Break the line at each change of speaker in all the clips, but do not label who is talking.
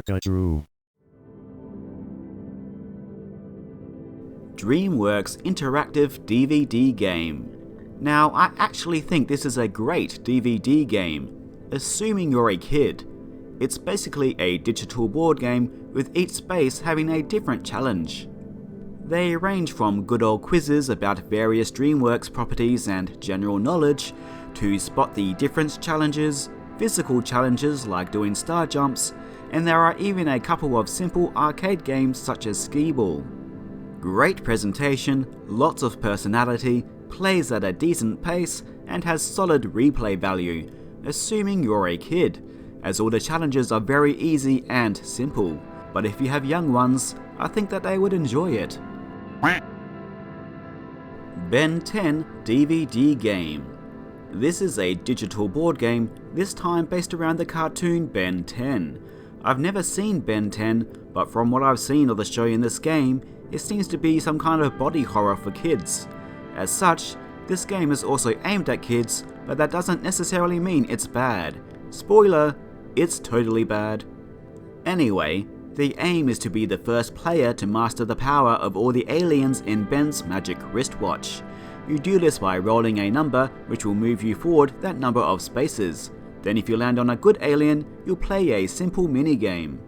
True.
Dreamworks interactive DVD game. Now, I actually think this is a great DVD game, assuming you're a kid. It's basically a digital board game with each space having a different challenge. They range from good old quizzes about various Dreamworks properties and general knowledge, to spot the difference challenges, physical challenges like doing star jumps, and there are even a couple of simple arcade games such as skee ball. Great presentation, lots of personality, plays at a decent pace, and has solid replay value, assuming you're a kid, as all the challenges are very easy and simple. But if you have young ones, I think that they would enjoy it. Ben 10 DVD game. This is a digital board game, this time based around the cartoon Ben 10. I've never seen Ben 10, but from what I've seen of the show in this game, it seems to be some kind of body horror for kids. As such, this game is also aimed at kids, but that doesn't necessarily mean it's bad. Spoiler, it's totally bad. Anyway, the aim is to be the first player to master the power of all the aliens in Ben's magic wristwatch. You do this by rolling a number which will move you forward that number of spaces. Then if you land on a good alien, you'll play a simple minigame.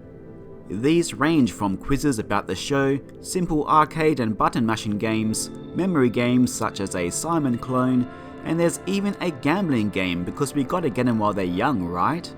These range from quizzes about the show, simple arcade and button mashing games, memory games such as a Simon clone, and there's even a gambling game because we gotta get them while they're young, right?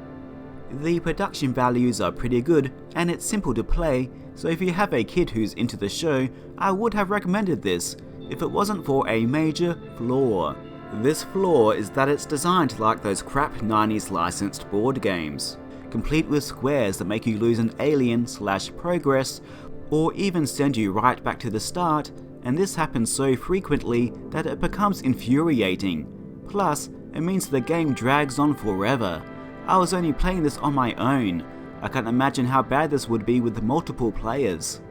The production values are pretty good and it's simple to play, so if you have a kid who's into the show, I would have recommended this if it wasn't for a major flaw. This flaw is that it's designed like those crap 90s licensed board games, complete with squares that make you lose an alien/progress, or even send you right back to the start, and this happens so frequently that it becomes infuriating. Plus, it means the game drags on forever. I was only playing this on my own. I can't imagine how bad this would be with multiple players.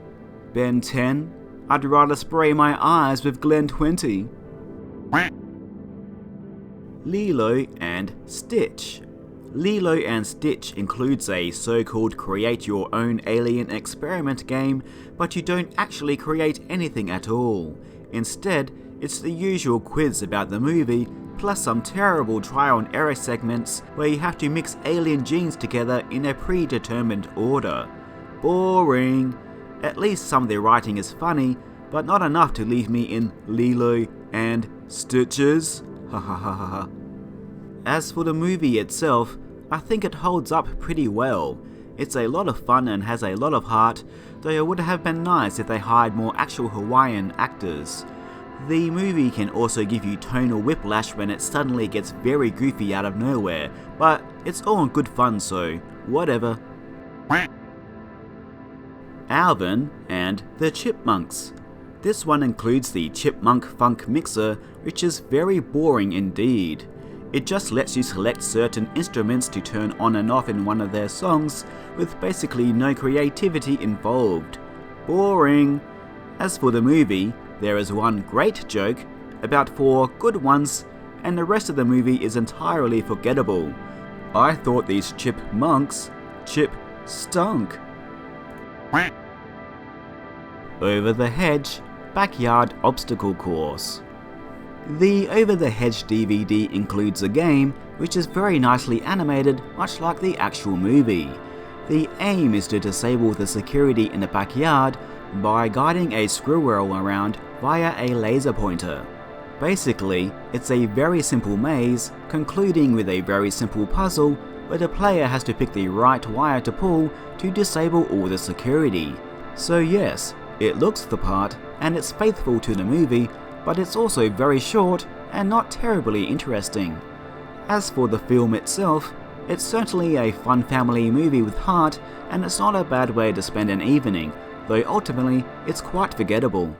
Ben 10? I'd rather spray my eyes with Glen 20. Lilo and Stitch. Lilo and Stitch includes a so-called create your own alien experiment game, but you don't actually create anything at all. Instead, it's the usual quiz about the movie, plus some terrible trial and error segments where you have to mix alien genes together in a predetermined order. Boring. At least some of the writing is funny, but not enough to leave me in Lilo and Stitches. Ha ha ha ha. As for the movie itself, I think it holds up pretty well. It's a lot of fun and has a lot of heart, though it would have been nice if they hired more actual Hawaiian actors. The movie can also give you tonal whiplash when it suddenly gets very goofy out of nowhere, but it's all in good fun, so whatever. Alvin and the Chipmunks. This one includes the Chipmunk Funk Mixer, which is very boring indeed. It just lets you select certain instruments to turn on and off in one of their songs, with basically no creativity involved. Boring. As for the movie, there is one great joke, about 4 good ones, and the rest of the movie is entirely forgettable. I thought these chipmunks stunk. Over the Hedge Backyard Obstacle Course. The Over the Hedge DVD includes a game which is very nicely animated, much like the actual movie. The aim is to disable the security in the backyard by guiding a squirrel around via a laser pointer. Basically, it's a very simple maze, concluding with a very simple puzzle where the player has to pick the right wire to pull to disable all the security. So yes, it looks the part and it's faithful to the movie, but it's also very short and not terribly interesting. As for the film itself, it's certainly a fun family movie with heart, and it's not a bad way to spend an evening, though ultimately it's quite forgettable.